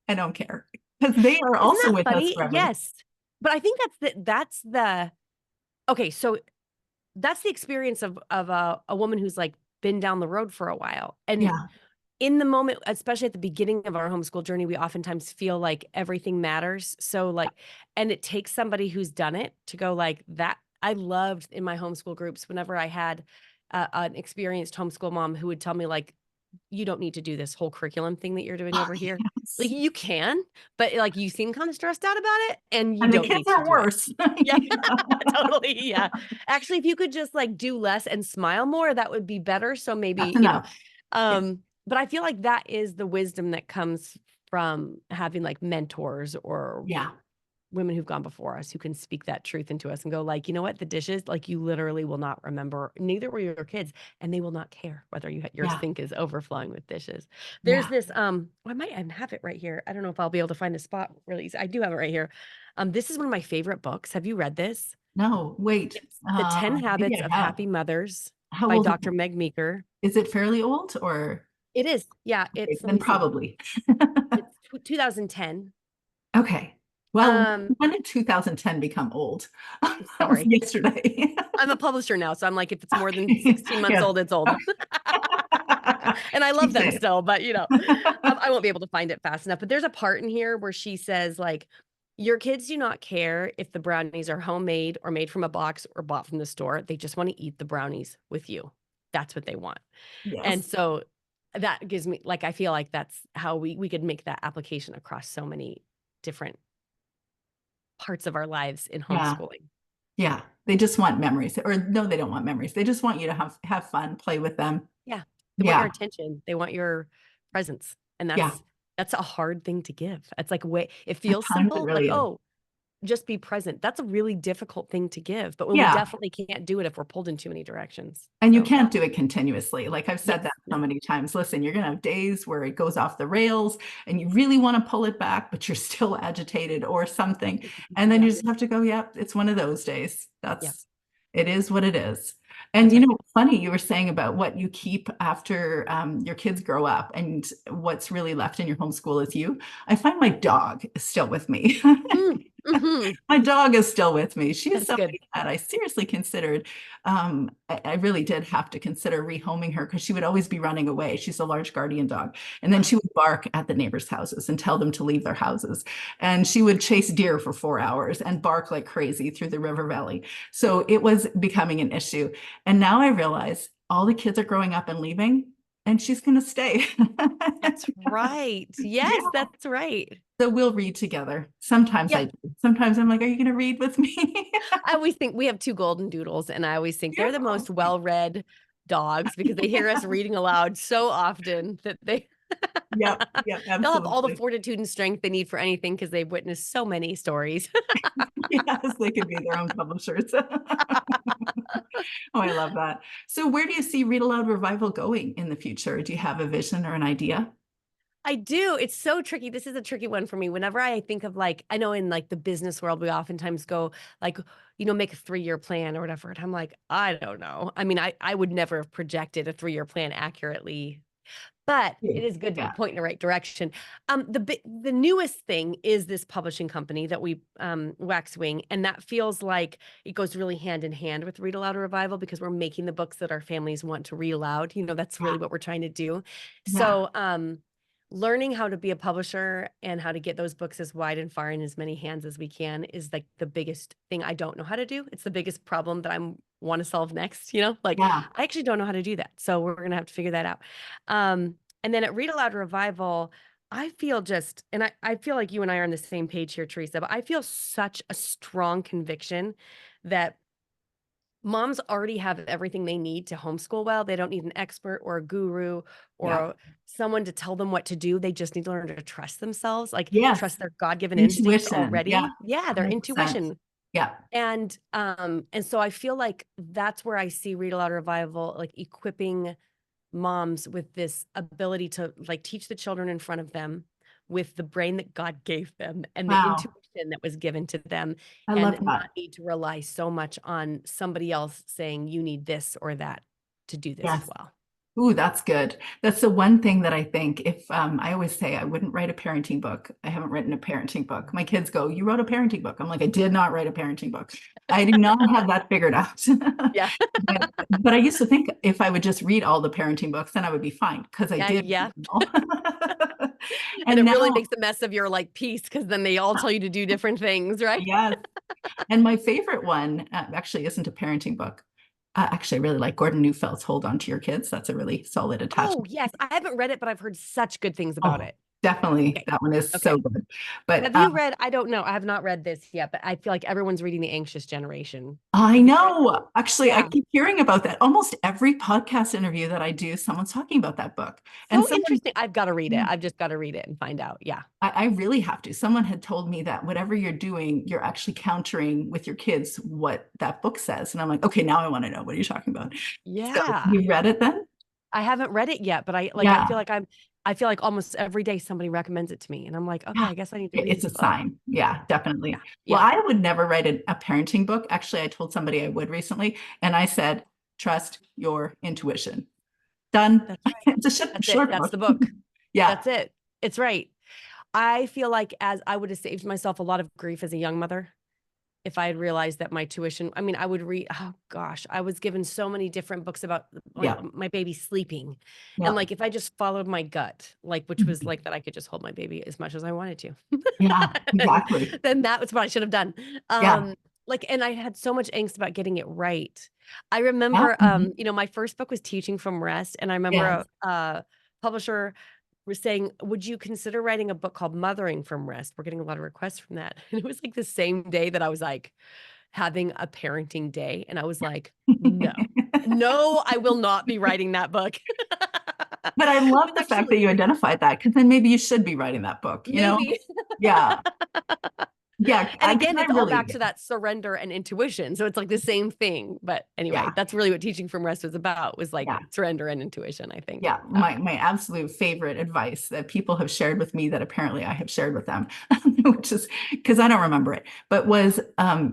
I don't care. Because they are Isn't also that with us funny? forever. Yes. But I think that's the okay, so that's the experience of a woman who's like been down the road for a while. And Yeah. in the moment, especially at the beginning of our homeschool journey, we oftentimes feel like everything matters. So like, and it takes somebody who's done it to go like that. I loved in my homeschool groups, whenever I had an experienced homeschool mom who would tell me like, you don't need to do this whole curriculum thing that you're doing over here. Like, Yes. you can, but like you seem kind of stressed out about it, and you And the don't kids need to are do it. worse. Yeah, You know? totally. Yeah. Actually, if you could just like do less and smile more, that would be better. So That's maybe, enough. Yeah. but I feel like that is the wisdom that comes from having like mentors or Yeah. women who've gone before us, who can speak that truth into us and go like, you know what, the dishes, like you literally will not remember, neither will your kids, and they will not care whether your Yeah. sink is overflowing with dishes. There's Yeah. this, I might even have it right here. I don't know if I'll be able to find the spot really easy. I do have it right here. This is one of my favorite books. Have you read this? No, wait. It's The 10 Maybe Habits I of have. Happy Mothers How by old is Dr. it? Meg Meeker. Is it fairly old or It is. Yeah, okay, it's, let then me see. probably. It's 2010. Okay. Well, Um, when did 2010 become old? That was Sorry. yesterday. I'm a publisher now, so I'm like, if it's more than Okay. 16 months Yeah. old, it's old. And I love Keep them saying still, but it. I won't be able to find it fast enough. But there's a part in here where she says, like, your kids do not care if the brownies are homemade or made from a box or bought from the store. They just want to eat the brownies with you. That's what they want. And Yes. so that gives me, like, I feel like that's how we could make that application across so many different parts of our lives in Yeah. homeschooling. Yeah. They just want memories. Or no, they don't want memories. They just want you to have fun, play with them. Yeah. They want your Yeah. attention. They want your presence. And Yeah. that's a hard thing to give. It's like it At feels times it simple, like, really is. oh, just be present. That's a really difficult thing to give. But when we Yeah. definitely can't do it if we're pulled in too many directions. And you So can't do it continuously. Like I've said yes, that so no. many times. Listen, you're going to have days where it goes off the rails and you really want to pull it back, but you're still agitated or something. And then Yeah. you just have to go, yep, it's one of those days. Yeah. It is what it is. And That's right. funny, you were saying about what you keep after your kids grow up and what's really left in your homeschool is you. I find my dog is still with me. Mm. Mhm. My dog is still with me. She's That's good. somebody that I seriously considered. I really did have to consider rehoming her because she would always be running away. She's a large guardian dog. And then she would bark at the neighbors' houses and tell them to leave their houses. And she would chase deer for 4 hours and bark like crazy through the river valley. So it was becoming an issue. And now I realize all the kids are growing up and leaving, and she's going to stay. That's right. Yeah. Yes, that's right. So we'll read together. Sometimes I Yep. do. Sometimes I'm like, are you going to read with me? I always think we have two golden doodles, and I always think Yeah. they're the most well-read dogs because they hear us reading aloud so often that Yep. Yep. they'll have all the Absolutely. fortitude and strength they need for anything because they've witnessed so many stories. Yes, they could be their own publishers. Oh, I love that. So where do you see Read Aloud Revival going in the future? Do you have a vision or an idea? I do. It's so tricky. This is a tricky one for me. Whenever I think of like, I know in like the business world, we oftentimes go like, make a 3-year plan or whatever. And I'm like, I don't know. I mean, I would never have projected a 3-year plan accurately, but Yeah. it is good to Yeah. point in the right direction. The newest thing is this publishing company that we Waxwing, and that feels like it goes really hand in hand with Read Aloud Revival because we're making the books that our families want to read aloud. That's really what we're trying to do. Yeah. So, learning how to be a publisher and how to get those books as wide and far in as many hands as we can is like the biggest thing I don't know how to do. It's the biggest problem that I want to solve next, like Yeah. I actually don't know how to do that. So we're going to have to figure that out. And then at Read Aloud Revival, I feel and I feel like you and I are on the same page here, Teresa, but I feel such a strong conviction that moms already have everything they need to homeschool well. They don't need an expert or a guru or Yeah. someone to tell them what to do. They just need to learn to trust themselves, like Yes. trust their God-given instincts Intuition. Yeah. already. Yeah, their 100%. intuition. Yeah. And so I feel like that's where I see Read Aloud Revival, like equipping moms with this ability to like teach the children in front of them with the brain that God gave them and the Wow. intuition that was given to them, I and love that. not need to rely so much on somebody else saying you need this or that to do this Yes. well. Ooh, that's good. That's the one thing that I think if I always say I wouldn't write a parenting book. I haven't written a parenting book. My kids go, you wrote a parenting book. I'm like, I did not write a parenting book. I do not have that figured out. Yeah. But I used to think if I would just read all the parenting books, then I would be fine because I Yeah, did yeah. read them all. And And it really now, makes a mess of your like piece because then they all tell you to do different things, right? yes. And my favorite one actually isn't a parenting book. Actually, I really like Gordon Neufield's Hold On to Your Kids. That's a really solid Oh, attachment. yes. I haven't read it, but I've heard such good things about Oh, it. definitely. Okay. That one is Okay. so good. But Have you read, I don't know, I have not read this yet, but I feel like everyone's reading The Anxious Generation. I Have you read it? know. Actually, I Yeah. keep hearing about that. Almost every podcast interview that I do, someone's talking about that book. And So someone, interesting. I've got to read it. I've just got to read it and find out. Yeah. I really have to. Someone had told me that whatever you're doing, you're actually countering with your kids what that book says. And I'm like, okay, now I want to know. What are you talking about? So Yeah. you read it then? I haven't read it yet, but I Yeah. I feel like almost every day somebody recommends it to me and I'm like, okay, Yeah. I guess I need to read It's a this book. sign. Yeah, Yeah. definitely. Well, Yeah. I would never write a parenting book. Actually, I told somebody I would recently, and I said, trust your intuition. Done. That's right. It's a That's it. short That's book. the book. Yeah. That's it. It's right. I feel like as I would have saved myself a lot of grief as a young mother if I had realized that my tuition, I mean, I would read, oh gosh, I was given so many different books about like Yeah. my baby sleeping. And Yeah. like, if I just followed my gut, like, which was like that I could just hold my baby as much as I wanted to, Yeah, and exactly. then that was what I should have done. Yeah. Like, and I had so much angst about getting it right. I Yeah. remember, Mhm. my first book was Teaching from Rest. And I remember Yes. a publisher was saying, would you consider writing a book called Mothering from Rest? We're getting a lot of requests from that. And it was like the same day that I was like having a parenting day. And I was like, no, no, I will not be writing that book. But I It love was the fact that actually you identified that because then maybe you should be writing that book, you know? maybe. Yeah. Yeah. And Because again, I it's all really, back to that surrender and intuition. So it's like the same thing. But anyway, yeah. that's really what Teaching from Rest was about, was like Yeah. surrender and intuition, I think. Yeah, my absolute favorite advice that people have shared with me that apparently I have shared with them, which is because I don't remember it, but was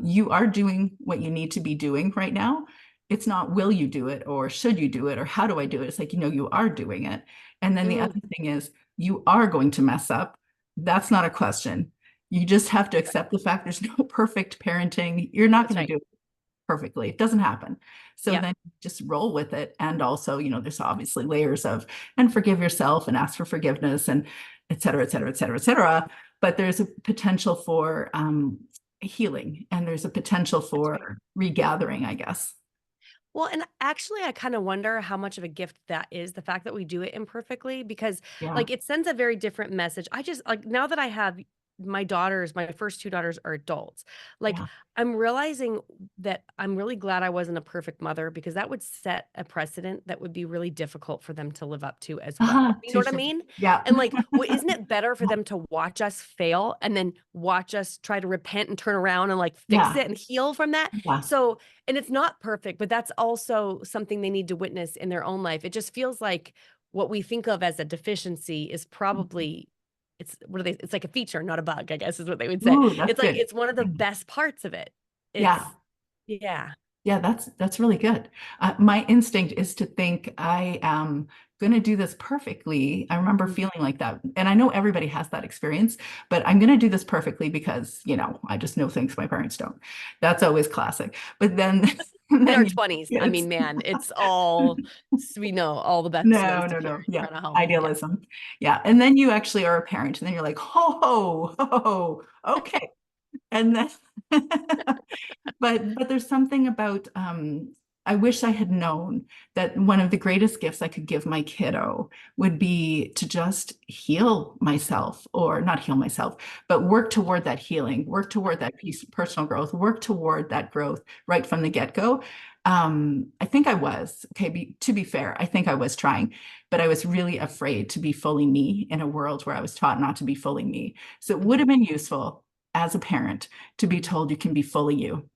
you are doing what you need to be doing right now. It's not will you do it or should you do it or how do I do it? It's like, you are doing it. And then the Mm, other thing is you are going to mess up. That's not a question. You just have to accept the fact there's no perfect parenting. You're not That's going to right. do it perfectly. It doesn't happen. So Yeah. then just roll with it. And also, there's obviously layers of, and forgive yourself and ask for forgiveness and et cetera, et cetera, et cetera, et cetera. But there's a potential for healing, and there's a potential That's right. for regathering, I guess. Well, and actually, I kind of wonder how much of a gift that is, the fact that we do it imperfectly, because Yeah. like it sends a very different message. I just like now that I have my daughters, my first two daughters are adults, like Yeah. I'm realizing that I'm really glad I wasn't a perfect mother because that would set a precedent that would be really difficult for them to live up to as well. You know what I Touche. mean? Yeah. And like, isn't it better for them to watch us fail and then watch us try to repent and turn around and like fix Yeah. it and heal from that? Yeah. So, and it's not perfect, but that's also something they need to witness in their own life. It just feels like what we think of as a deficiency is probably it's what are they? It's like a feature, not a bug, I guess is what they would say. Ooh, that's It's like good. it's one of the best parts of it. Yeah. It's yeah. Yeah, that's really good. My instinct is to think I am going to do this perfectly. I remember Mhm. feeling like that, and I know everybody has that experience, but I'm going to do this perfectly because, I just know things my parents don't. That's always classic. But then, In our then 20s, I kids. mean, man, it's all we know all the best ways No, to no, no. Yeah, run a home. Yeah. idealism. Yeah, Yeah. and then you actually are a parent, and then you're like, ho, ho, ho, okay, and then. But there's something about I wish I had known that one of the greatest gifts I could give my kiddo would be to just heal myself, or not heal myself, but work toward that healing, work toward that peace, personal growth, work toward that growth right from the get-go. I think I was, okay, to be fair, I think I was trying, but I was really afraid to be fully me in a world where I was taught not to be fully me. So it would Mhm. have been useful as a parent to be told you can be fully you,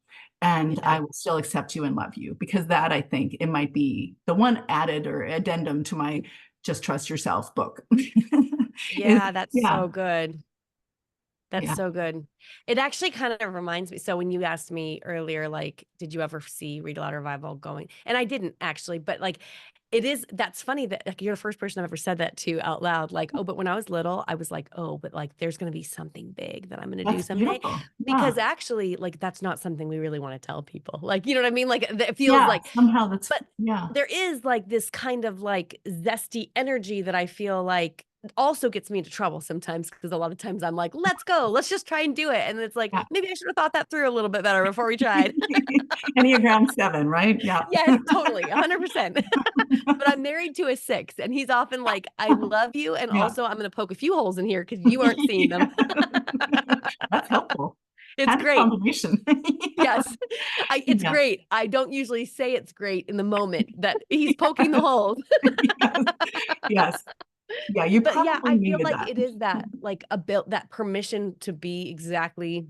and Yeah. I will still accept you and love you, because that, I think, it might be the one added or addendum to my Just Trust Yourself book. Is, Yeah, that's yeah, so good. That's yeah. so good. It actually kind of reminds me. So when you asked me earlier, like, did you ever see Read-Aloud Revival going? And I didn't actually, but like, that's funny that like you're the first person I've ever said that to out loud. Like, oh, but when I was little, I was like, oh, but like, there's going to be something big that I'm going to do That's someday. beautiful. Because Yeah. actually, like, that's not something we really want to tell people. Like, you know what I mean? Like, it feels Yeah, like, somehow that's, but yeah. there is like this kind of like zesty energy that I feel like also gets me into trouble sometimes because a lot of times I'm like, let's go, let's just try and do it. And it's like, Yeah. maybe I should have thought that through a little bit better before we tried. Enneagram 7, right? Yeah. Yes, totally, 100%. But I'm married to a 6, and he's often like, I love you. And Yeah. also, I'm going to poke a few holes in here because you aren't seeing them. Yeah. That's helpful. It's Handy great. combination. Yes, it's Yeah. great. I don't usually say it's great in the moment that he's poking the holes. Yes. Yes. Yeah, you But yeah, probably I feel needed like that. it is that like a built that permission to be exactly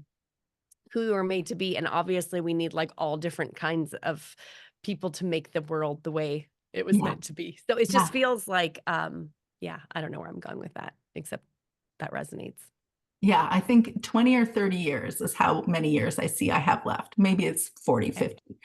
who you are made to be. And obviously we need like all different kinds of people to make the world the way it was Yeah. meant to be. So it just Yeah. feels like yeah, I don't know where I'm going with that, except that resonates. Yeah, I think 20 or 30 years is how many years I see I have left. Maybe it's 40, Okay. 50.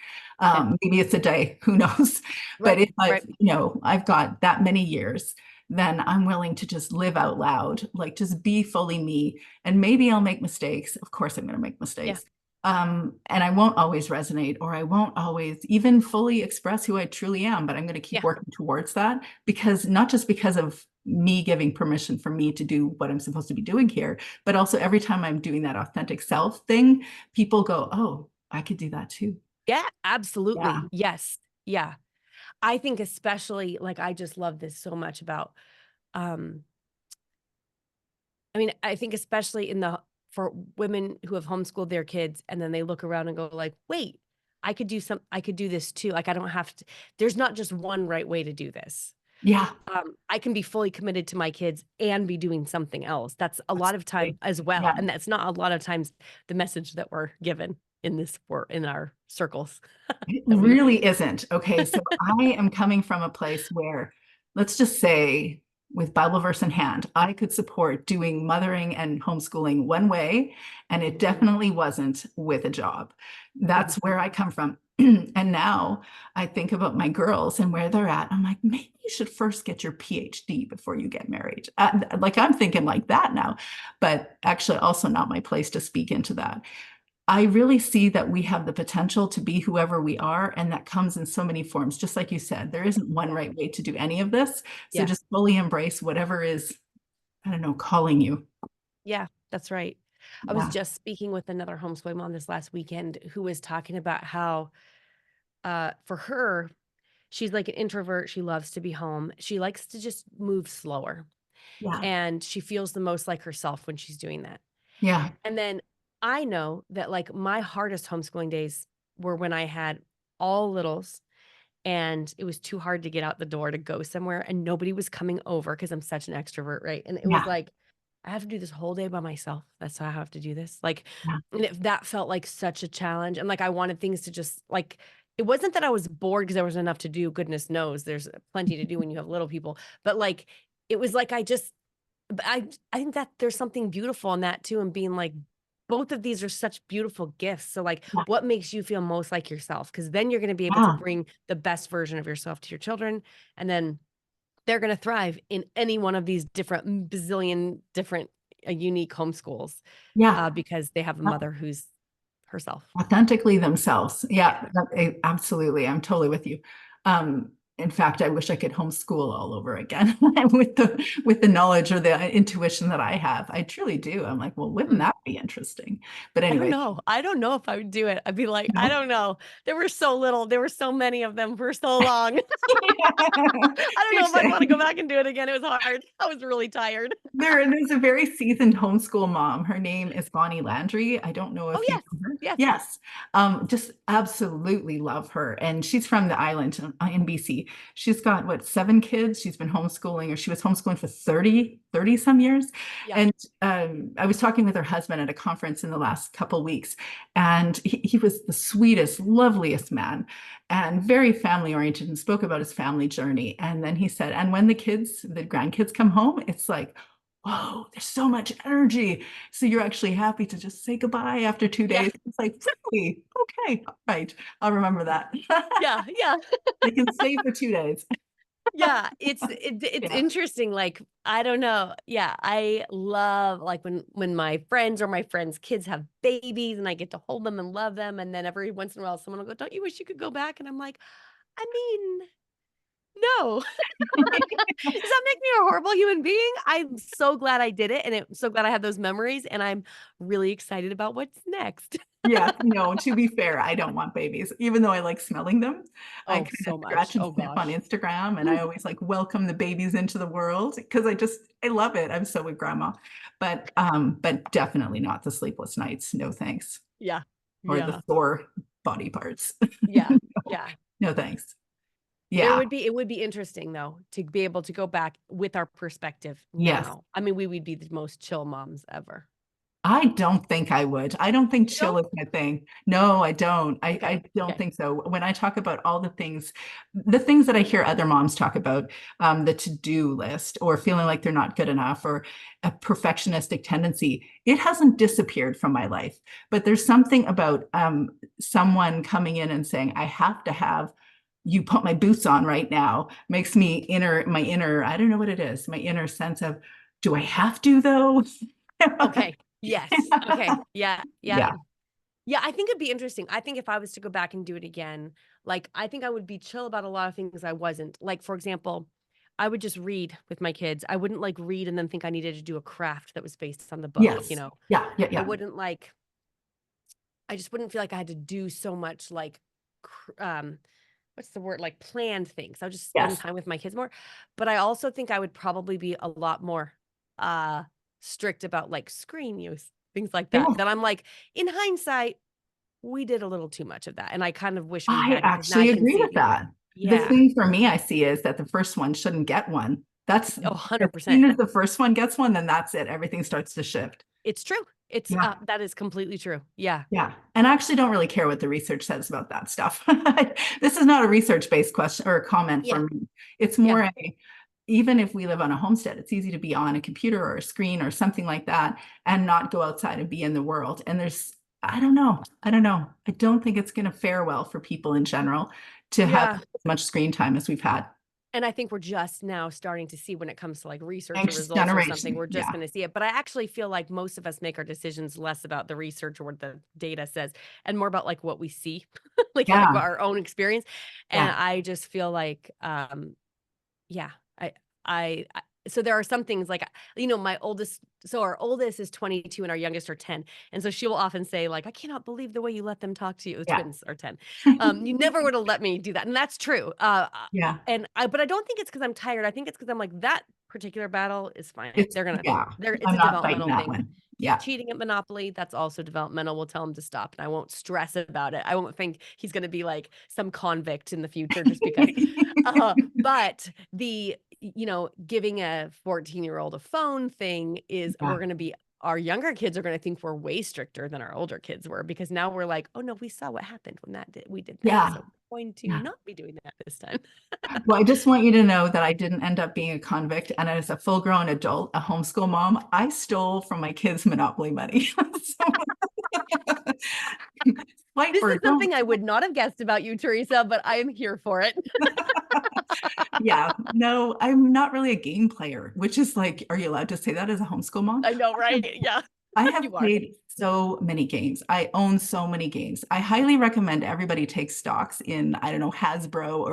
Okay. Maybe it's a day, who knows? But Right. if Right. I've got that many years, then I'm willing to just live out loud, like just be fully me. And maybe I'll make mistakes. Of course, I'm going to make Yeah. mistakes. And I won't always resonate, or I won't always even fully express who I truly am, but I'm going to keep Yeah. working towards that, because not just because of me giving permission for me to do what I'm supposed to be doing here, but also every time I'm doing that authentic self thing, people go, oh, I could do that too. Yeah, Yeah. absolutely. Yes. Yeah. I think especially like I just love this so much about um I mean, I think especially in the for women who have homeschooled their kids and then they look around and go like, "Wait, I could do this too. Like I don't have to there's not just one right way to do this. Yeah. I can be fully committed to my kids and be doing something else." That's a lot of time Absolutely. as well. Yeah. And that's not a lot of times the message that we're given in this work in our circles It that we really isn't. Okay, so I am coming from a place where, let's just say, with Bible verse in hand, I could support doing mothering and homeschooling one way, and it Mhm, definitely wasn't with a job. That's mhm. where I come from. And now I think about my girls and where they're at. I'm like, maybe you should first get your PhD before you get married. Like I'm thinking like that now, but actually also not my place to speak into that. I really see that we have the potential to be whoever we are, and that comes in so many forms. Just like you said, there isn't one right way to do any of this. So Yeah. just fully embrace whatever is, I don't know, calling you. Yeah, that's right. I was Yeah. just speaking with another homeschooling mom this last weekend who was talking about how for her, she's like an introvert. She loves to be home. She likes to just move slower. Yeah. And she feels the most like herself when she's doing that. Yeah. And then I know that like my hardest homeschooling days were when I had all littles and it was too hard to get out the door to go somewhere and nobody was coming over because I'm such an extrovert, right? And it was Yeah. like, I have to do this whole day by myself. That's how I have to do this. Like, Yeah. and if that felt like such a challenge. And like, I wanted things to just like, it wasn't that I was bored because there was enough to do. Goodness knows there's plenty to do when you have little people. But like, it was like, but I think that there's something beautiful in that too, and being like, both of these are such beautiful gifts. So like, Yeah. what makes you feel most like yourself? Because then you're going to be able to Yeah. bring the best version of yourself to your children, and then they're going to thrive in any one of these different bazillion different unique homeschools Yeah. because they have a mother who's herself. Authentically themselves. Yeah. Yeah, absolutely. I'm totally with you. In fact, I wish I could homeschool all over again with the knowledge or the intuition that I have. I truly do. I'm like, well, wouldn't Mm. that be interesting? But I don't anyway, know. I don't know if I would do it. I'd be like, I no. don't know. There were so little. There were so many of them for so long. I don't know if I'd want to go Touche. back and do it again. It was hard. I was really tired. There's a very seasoned homeschool mom. Her name is Bonnie Landry. I don't know Oh, if you yes. know her. Yes. Yes. Just absolutely love her. And she's from the island in BC. She's got what, 7 kids. She's been homeschooling, or she was homeschooling for 30 some years. Yeah. And I was talking with her husband at a conference in the last couple weeks, and he was the sweetest, loveliest man and very family oriented and spoke about his family journey. And then he said, and when the grandkids come home, it's like, whoa, there's so much energy. So you're actually happy to just say goodbye after 2 days. Yeah. It's like, really? Okay, all right. I'll remember that. Yeah. Yeah. I can stay for 2 days. Yeah, it's Yeah. interesting, like, I don't know. Yeah, I love, like, when my friends or my friends' kids have babies and I get to hold them and love them, and then every once in a while, someone will go, "Don't you wish you could go back?" And I'm like, "I mean, no." Does that make me a horrible human being? I'm so glad I did it, and I'm so glad I had those memories, and I'm really excited about what's next. Yeah, no, to be fair, I don't want babies, even though I like smelling them. I Oh, kind of so much. scratch and Oh sniff on gosh. Instagram, and I always like welcome the babies into the world because I love it. I'm so with grandma. But definitely not the sleepless nights. No thanks. Yeah. Or the Yeah. sore body parts. Yeah. No, Yeah. no thanks. It Yeah. would be it would be interesting though to be able to go back with our perspective Yes. now. I mean, we would be the most chill moms ever. I don't think I would. I don't think You chill don't? is my thing. No, I don't. Okay. I don't Okay. think so. When I talk about all the things that I hear other moms talk about, the to-do list or feeling like they're not good enough or a perfectionistic tendency, it hasn't disappeared from my life. But there's something about someone coming in and saying, I have to have you put my boots on right now, makes me my inner, I don't know what it is, my inner sense of, do I have to though? Okay. Yes. Okay. Yeah. Yeah. Yeah. Yeah, I think it'd be interesting. I think if I was to go back and do it again, like I think I would be chill about a lot of things I wasn't. Like, for example, I would just read with my kids. I wouldn't like read and then think I needed to do a craft that was based on the book, you Yes. know. Yeah. Yeah. I Yeah. wouldn't like I just wouldn't feel like I had to do so much like what's the word? Like planned things. I'll just spend Yes. time with my kids more. But I also think I would probably be a lot more uh strict about like screen use, things like that. Yeah. That I'm like, in hindsight, we did a little too much of that. And I kind of wish we I hadn't because now I actually can agree see with the that. The yeah. thing for me I see is that the first one shouldn't get one. That's Oh, as soon 100%. as the first one gets one, then that's it. Everything starts to shift. It's true. It's Yeah. that is completely true. Yeah. Yeah. And I actually don't really care what the research says about that stuff. This is not a research-based question or comment Yeah. for me. It's Yeah. more even if we live on a homestead, it's easy to be on a computer or a screen or something like that and not go outside and be in the world. And there's I don't know. I don't know. I don't think it's going to fare well for people in general to have Yeah. as much screen time as we've had. And I think we're just now starting to see when it comes to like research or Next results or something, generation. we're just Yeah. going to see it. But I actually feel like most of us make our decisions less about the research or what the data says and more about like what we see, like Yeah. our own experience. And Yeah. I just feel like, yeah, so there are some things like, our oldest is 22 and our youngest are 10. And so she will often say like, I cannot believe the way you let them talk to you. The Yeah. twins are 10. You never would have let me do that. And that's true. Yeah. But I don't think it's because I'm tired. I think it's because I'm like, that particular battle is fine. It's, yeah. It's I'm a not fighting developmental that thing. one. He's Yeah. cheating at Monopoly. That's also developmental. We'll tell him to stop and I won't stress about it. I won't think he's going to be like some convict in the future just because. But giving a 14-year-old a phone thing is Yeah. our younger kids are going to think we're way stricter than our older kids were because now we're like, oh no, we saw what happened when we did that. Yeah. So we're going to Yeah. not be doing that this time. Well, I just want you to know that I didn't end up being a convict. And as a full-grown adult, a homeschool mom, I stole from my kids' Monopoly money. Fight This for is it. Don't. something I would not have guessed about you, Teresa, but I am here for it. Yeah. No, I'm not really a game player, which is like, are you allowed to say that as a homeschool mom? I know, right? Yeah, I have you are. played so many games. I own so many games. I highly recommend everybody take stocks in, I don't know, Hasbro or,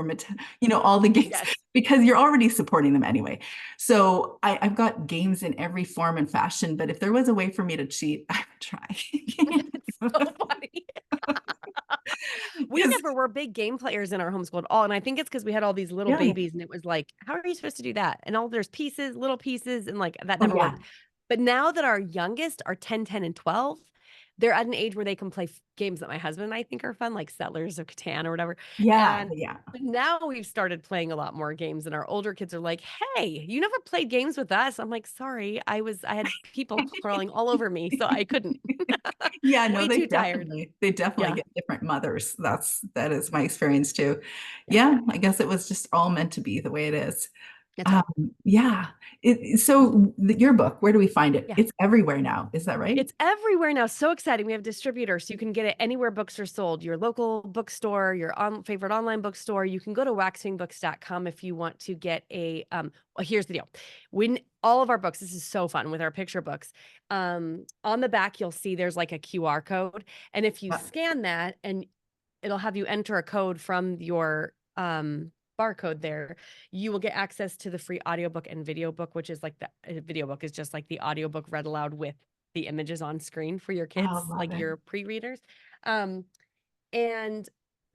all the games Yes. because you're already supporting them anyway. So I've got games in every form and fashion, but if there was a way for me to cheat, I would try. It's so funny. We Because, never were big game players in our homeschool at all. And I think it's because we had all these little really? babies and it was like, how are you supposed to do that? And there's pieces, little pieces, and like that Oh, never yeah. worked. But now that our youngest are 10, 10, and 12, they're at an age where they can play games that my husband and I think are fun, like Settlers of Catan or whatever. Yeah. And Yeah. now we've started playing a lot more games, and our older kids are like, "Hey, you never played games with us." I'm like, "Sorry, I had people crawling all over me, so I couldn't." Yeah, no, Way too tired. they definitely Yeah, get different mothers. That is my experience too. yeah, Yeah, I guess it was just all meant to be the way it is. that's right. Yeah. Your book, where do we find it? Yeah. It's everywhere now. Is that right? It's everywhere now. So exciting. We have distributors. So you can get it anywhere books are sold. Your local bookstore, your favorite online bookstore. You can go to waxwingbooks.com if you want to get well, here's the deal. When all of our books, this is so fun with our picture books. On the back, you'll see there's like a QR code. And if you Yeah. scan that and it'll have you enter a code from your barcode there, you will get access to the free audiobook and video book, which is like the video book is just like the audiobook read aloud with the images on screen for your I kids, love like it. your pre-readers. Um, and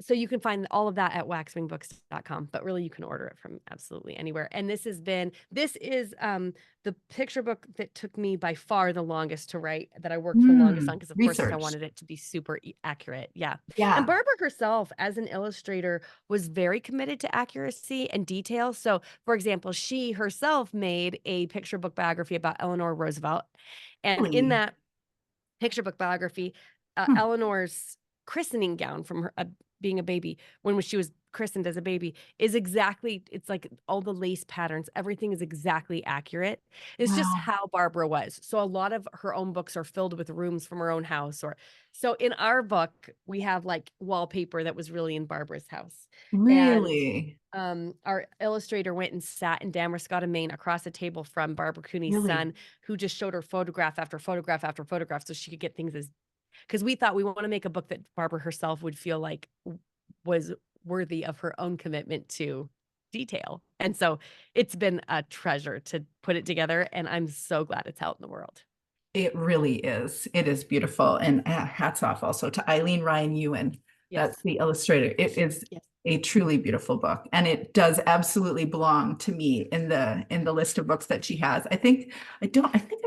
so you can find all of that at waxwingbooks.com, but really you can order it from absolutely anywhere. And this is the picture book that took me by far the longest to write, that I worked the longest on, because of course I Research. wanted it to be super accurate. Yeah. And Yeah. Barbara herself as an illustrator was very committed to accuracy and detail. So for example, she herself made a picture book biography about Eleanor Roosevelt. And in Really? that picture book biography, Hmm. Eleanor's christening gown from her being a baby when she was christened as a baby is exactly, it's like all the lace patterns, everything is exactly accurate. It's just Wow. how Barbara was. So a lot of her own books are filled with rooms from her own house, or so in our book we have like wallpaper that was really in Barbara's house. And Really? our illustrator went and sat in Damascotta, Maine, across the table from Barbara Cooney's Really? son, who just showed her photograph after photograph after photograph so she could get things as, because we thought we want to make a book that Barbara herself would feel like was worthy of her own commitment to detail. And so it's been a treasure to put it together, and I'm so glad it's out in the world. It really is. It is beautiful. And hats off also to Eileen Ryan Ewan. That's Yes. the illustrator. It is Yes. a truly beautiful book. And it does absolutely belong to me in the list of books that she has. I think I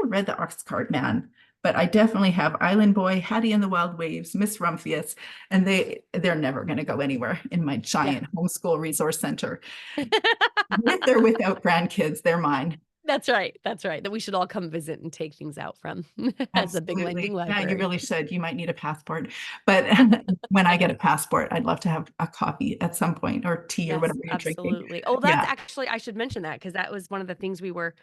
read The Oxcart Man, but I definitely have Island Boy, Hattie and the Wild Waves, Miss Rumphius, and they're never going to go anywhere in my Yeah. giant homeschool resource center. With or without grandkids, they're mine. That's right. That's right. That we should all come visit and take things out from as a big lending Absolutely. Yeah, you library. really should. You might need a passport. But when I get a passport, I'd love to have a coffee at some point or tea or Yes, whatever you're drinking. absolutely. Oh, that's Yeah. actually, I should mention that because that was one of the things we were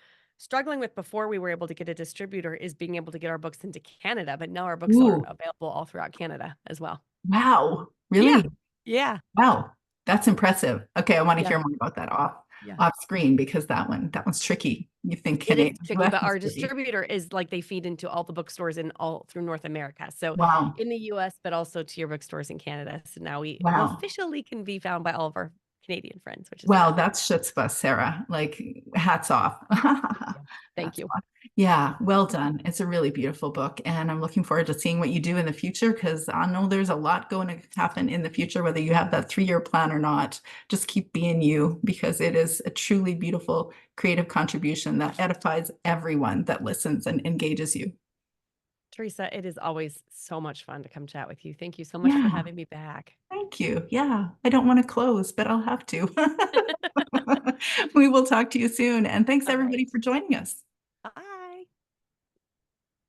struggling with before we were able to get a distributor is being able to get our books into Canada, but now our books are Ooh, available all throughout Canada as well. wow. Yeah. Really? Yeah. Wow. That's impressive. Okay, I want to Yeah. hear more about that Yeah. off screen because that one's tricky. You think It is Canadian, tricky, US but is our tricky. distributor is like they feed into all the bookstores in all through North America. So Wow. in the US, but also to your bookstores in Canada. So now we Wow. officially can be found by all of our Canadian friends, which is Wow, fun. that's chutzpah, Sarah. Like, hats off. Yeah. Thank Hats you. off. Yeah, well done. It's a really beautiful book, and I'm looking forward to seeing what you do in the future because I know there's a lot going to happen in the future, whether you have that 3-year plan or not. Just keep being you because it is a truly beautiful creative contribution that edifies everyone that listens and engages you. Teresa, it is always so much fun to come chat with you. Thank you so much for Yeah, having me back. thank you. Yeah, I don't want to close, but I'll have to. We will talk to you soon, and thanks All everybody right. for joining us.